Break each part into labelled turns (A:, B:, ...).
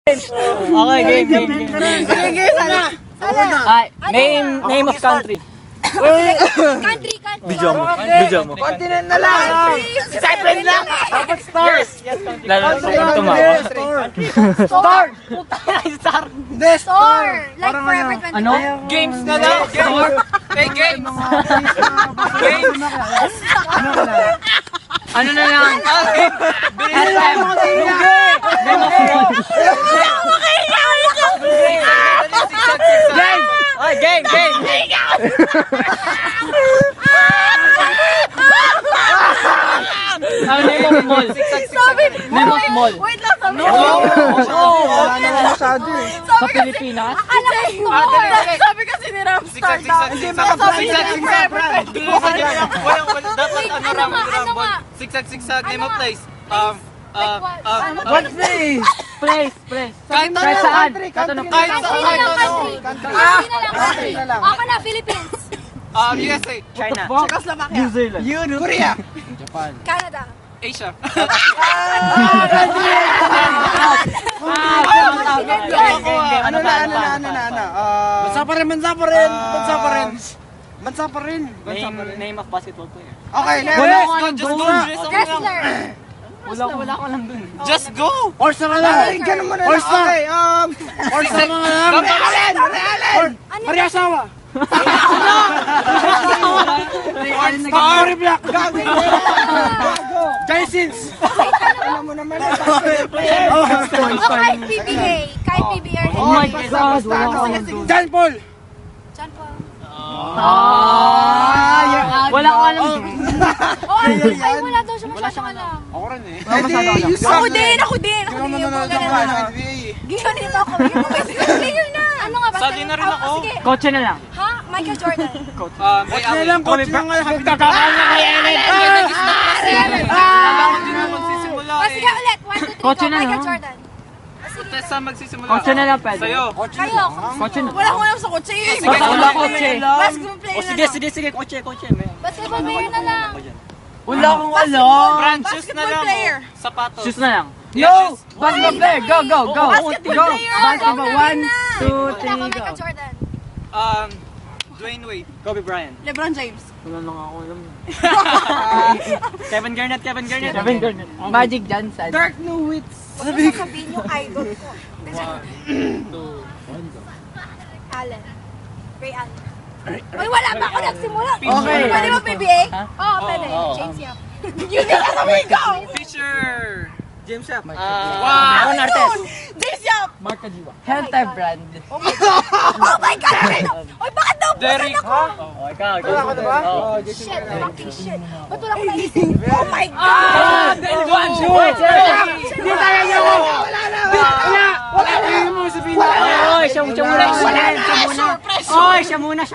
A: Okay, game.
B: Sige, sana.
A: Name of country.
C: Country.
A: Video mo.
B: Continent na lang.
C: Cyprus lang.
B: Dapat stars.
A: Lalo sa tumawa.
B: Star.
C: Hindi, store. Like Forever 21.
A: Ano?
D: Games na lang. Play games. Games.
A: Ano na lang?
D: Game
A: Name of mall. Name of mall.
C: Wait lang, sabi
B: Wala na masyado eh.
A: Sa Pilipinas?
C: Akala ko store. Sabi kasi ni Ramstar daw.
D: Sigsag, name of place.
C: What
A: Place.
D: Kahit
A: saan?
D: Kahit
C: country na lang. Ako na, Philippines.
D: USA.
A: China.
C: Czechoslovakia.
A: New Zealand.
B: Korea.
C: Canada.
D: Asia.
A: Ano na?
B: Bansa pa rin.
A: Name of basketball player.
B: Okay,
D: Just go.
C: Wrestler.
A: Wala ko lang dun.
D: Just go.
B: Horse na lang. Ganun mo na lang. Okay, horse na lang. Allen. Pariasawa. Story block. Gago. Jasons. Alam mo naman.
C: Kahit PBA. Kahit PBA.
A: Oh my God, wala ko lang dun.
B: John Paul.
C: John Paul.
A: Wala ko alam dun.
C: Ay, wala daw siya masyadong alam.
B: Ako rin eh.
C: Ako din. Ginonin mo ako. Player na. Ano nga ba?
D: Sali na rin ako.
C: Sige.
A: Kotse na lang.
C: Ha? Michael Jordan.
D: Ray Allen.
B: Coach lang nga.
A: Kakakanya kay Ellen.
C: Sige ulit. 1, 2, 3,
A: Kotse
C: go.
A: na,
C: Michael
A: no?
C: Jordan.
D: Tessa magsisimula.
A: Kotse na lang pwede.
D: Sa'yo.
C: Kayo.
A: Kotse na.
C: Wala akong alam sa kotse.
A: Wala kotse.
C: Basketball player na lang.
A: Sige, kotse.
C: Basketball player na lang.
A: Wala akong alam.
D: Brand shoes na lang.
C: player.
D: Sapatos.
A: Shoes na lang.
D: Yes.
A: Basketball player. Go.
C: Basketball player.
A: Basketball. 1, 2,
C: Wala
A: 3,
C: ako
A: go.
C: Michael Jordan.
D: Dwayne Wade.
A: Kobe Bryant.
C: LeBron James.
A: Wala lang ako alam. Kevin Garnett. Magic Johnson.
B: Dirk Nowitzki.
C: Huwag mo sasabihin yung idol ko.
D: 1, 2,
C: Allen. Ray Allen. Uy, wala pa ako nagsimula.
A: Okay.
C: Pwede mo PBA? Oo, pwede.
A: Oo.
C: James Yap. Yun yung sasabihin ko.
D: Fisher.
A: James Yap.
D: Wow.
A: Aaron Artes.
C: James Yap.
A: Mark Kadiwa. Helter Brand.
C: Oh my God! Uy, bakit daw
D: Derrick.
C: ako?
A: Ikaw.
B: Wala ko diba?
C: Shit, fucking shit. Ba't wala ko naisip? Oh my God!
A: Hindi tayo niyo.
B: Wala mo sabihin.
A: Oy, siya muna.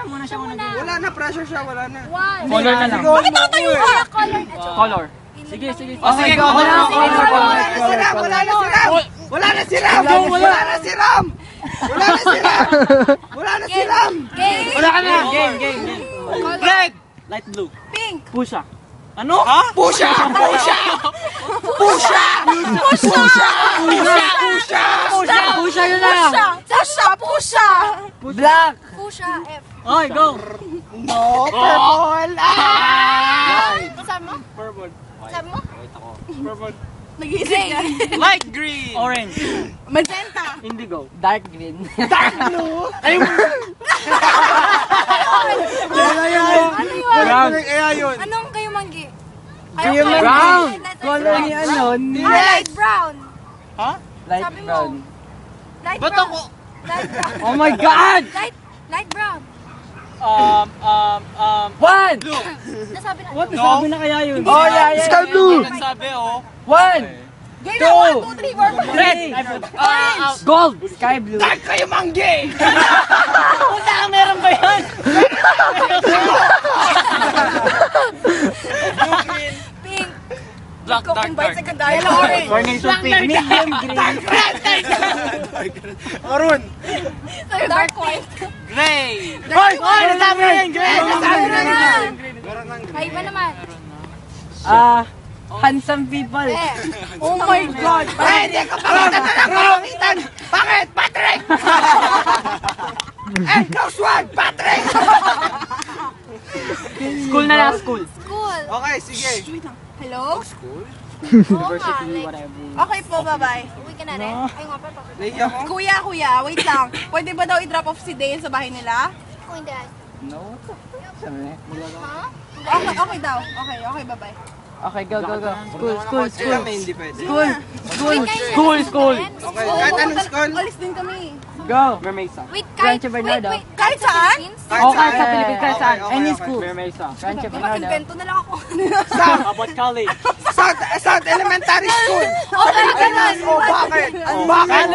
B: Wala na, pressure siya, wala na.
C: One.
A: Color na lang.
C: Bakit ako tayo? Color.
A: Color. Sige.
D: Sige,
A: Okay, go.
D: color.
B: Wala na si Ram!
C: Game.
A: Wala ka na. Game.
D: Red.
A: Light blue.
C: Pink.
A: Pusha.
D: Ano? Ha?
B: Pusha!
A: Pusha yun na.
C: Pusha.
A: Black.
C: Pusha. F.
A: Okay, go.
B: No, purple!
C: Sabi mo?
D: Purple.
C: Sabi mo?
D: Purple.
C: Nag-iisip ka.
D: Light green.
A: Orange.
C: Magenta.
A: Indigo. Dark green.
C: Ano yun? Anong kayo manggi?
A: Kayo
C: Ayaw ko.
A: brown.
C: Color ni ano? Light brown.
A: Light
C: Sabi mo.
A: brown.
C: Light
D: Ba't
C: brown.
D: ako?
C: Light brown.
A: Oh my God!
C: Light brown.
A: One!
D: Blue.
C: Nasabi na.
A: What? Nasabi na kaya yun?
B: Oh, yeah. Sky blue!
D: Nagsabi, oh.
A: One!
C: Game na. 1, 2, 3, 4, 5.
A: Red! Gold! Sky blue.
B: Kayo manggi!
A: Puta ka, meron ba yan?
C: Pink.
D: Black, dark.
C: Yellow, orange.
A: Carnation pink. Medium green.
B: Maroon!
C: Dark white.
D: Gray.
A: Hoy! Nasabi na yan!
C: Nasabi na na. Ay, iba naman.
A: Handsome people.
C: Oh my God.
B: Ay, hindi ka pakitan! Patrick! And close one, Patrick!
A: School na lang, school.
C: School.
B: Okay, sige.
C: Hello?
B: School?
C: Oo nga, like,
A: Whatever.
E: Okay po, bye-bye.
C: uwi ka na rin. Ay, nga pa.
B: Nahiya ko.
E: Kuya, wait lang. Pwede ba daw i-drop off si Dale sa bahay nila?
C: Kung hindi.
A: No.
C: Ha?
E: Okay daw. Okay, bye-bye.
A: Okay, go. School.
B: Kami hindi pwede.
A: School.
B: Okay, kahit anong school?
E: Alis din kami.
A: Go. Mermesa.
C: Wait, kahit,
A: Rancho Bernardo.
E: Kahit saan?
B: Kahit
A: Oh,
B: saan.
A: kahit sa Philippines, kahit saan.
B: Okay,
A: Any
B: okay.
A: school. Mermesa. Rancho
E: Diba,
A: Bernardo.
E: invento na lang ako.
A: About college.
B: South Elementary School.
C: Okay, ganun.
B: Oh, bakit? Bakit?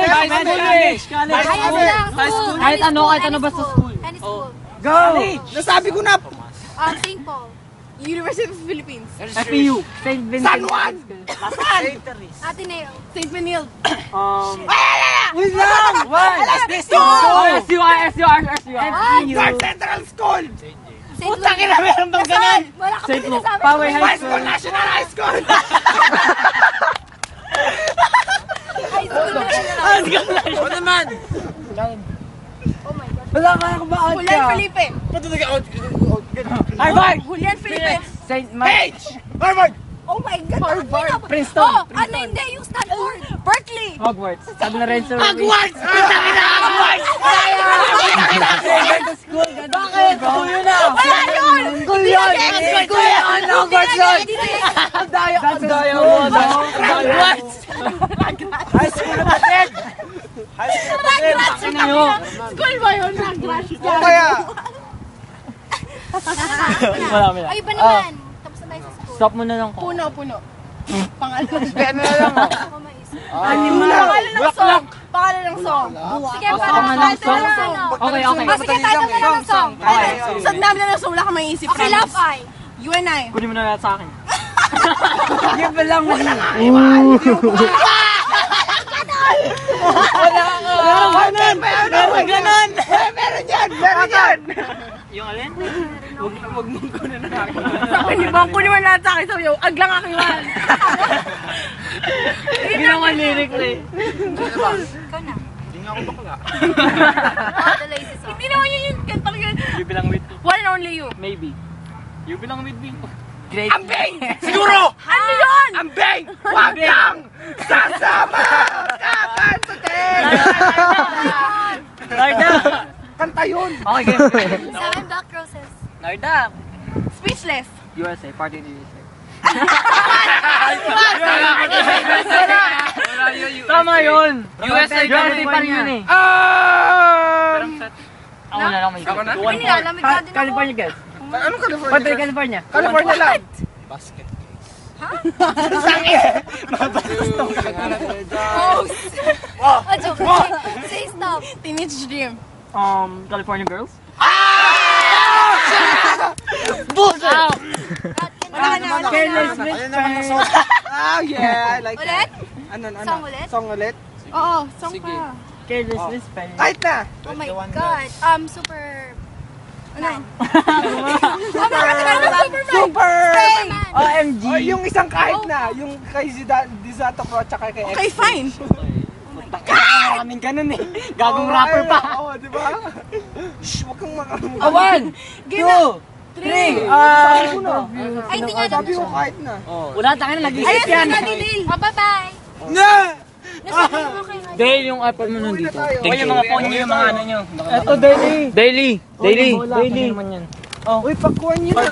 A: College.
C: Ayos lang. School.
A: Kahit ano
C: Any
A: basta
C: school.
A: school.
C: Any school.
A: Go.
B: Nasabi ko na.
C: St. Paul.
E: University of the Philippines.
A: FPU. St. Vincent.
B: San Juan.
C: Ateneo.
E: St. Benilde.
A: Wait lang. What? SU.
B: North Central School.
C: St.
B: Putang
C: Louis.
B: ina, meron bang ganun?
C: Wala ka
A: St.
C: pa
A: Luke.
C: sinasabi.
A: Poway High
B: High School,
A: School.
B: National High School.
C: High school na lang.
B: O naman.
C: Oh my God.
A: Wala ka na ba?
E: Julian Felipe.
A: Harvard.
E: Julian Felipe.
A: St. Mike.
B: Harvard.
E: Oh my God. Harvard.
A: Princeton.
C: Oh, ano hindi? Yung Stanford.
E: Berkeley.
A: Hogwarts. San Lorenzo.
B: Hogwarts. Putang ina, Hogwarts.
A: School. Bakit? School yun na.
E: Wala yun.
A: School yun. School yun. Hogwarts yun. Ang daya mo. Hogwarts.
B: High school natin. High school natin.
A: Ano yun?
E: School ba yun? Nag-rush.
B: O kaya.
A: Wala.
C: Ay, iba naman. Tapos na tayo sa school.
A: Stop mo na lang ko.
E: Puno. Pangalan.
B: Ano na lang.
C: Ako maisip.
E: Pangalan ng song. Pangalan ng song.
C: Sige,
A: Pangalan
C: parang
A: ng song?
C: ano.
A: Okay.
C: Sige, title na lang ng song.
A: Okay.
E: Sa namin na ng song, wala ka maisip.
C: Okay, Love Eye.
E: You and I.
A: Kunin mo na lahat sa akin. Yan pa lang mali.
B: Meron ganun. Meron yan. Meron yan.
A: Yung alin?
E: Sabi ni Bang, kunin mo lahat sa akin. Sabi niyo, aglang ako yun.
A: Ginawa lyric eh.
C: Ikaw na.
B: Hindi nga ako bakla.
C: Oh, the lazy song.
E: Hindi naman yun yung kantang yun.
A: You belong with
E: One and only you.
A: maybe. You belong with me. Great.
B: Ambing! Siguro!
E: Ano yun?
B: Ambing! Wag kang sasama! Kakansatin!
A: Narda.
B: Kanta yun!
A: Okay, game.
C: Sa akin, Black Roses.
A: Narda.
E: Speechless.
A: USA, party in USA. Tama yun. USA, party pa rin yun eh. Ako na lang may
E: Ako na?
C: Ay, nilalamig ka din ako.
A: California guys.
B: Anong California?
A: Pati California.
B: California lang!
C: Oh, joke. Say stop.
E: Teenage Dream.
A: California girls.
B: Bullshit!
C: Wala na.
A: Careless with friends.
B: Oh yeah, I like
C: Ulit?
B: that. Ano?
C: Song ulit?
B: Song ulit?
E: Oo, song pa.
A: Careless with friends.
B: Kahit na!
C: Oh my God. Super...
E: Ano?
B: Super!
C: Superman.
A: OMG.
B: Oh, yung isang kahit na. Yung kay Dizato Pro tsaka kay
E: Okay, fine.
A: Maraming ganun eh. Gagong rapper pa.
B: Oo, di ba? Shh, wag kang
A: One, two, three.
C: Ay, hindi nga
B: Sabi
C: dapat
B: ko kahit na.
A: Wala tayo na nag-isip yan.
C: Oh, bye-bye.
B: Na!
C: Nasabi mo kayo.
A: Dale yung iPad mo nandito.
B: tayo.
A: O yung mga phone nyo, yung mga ano nyo. Ito, Daily. Daily. Daily.
B: Uy, pagkuhan nyo na.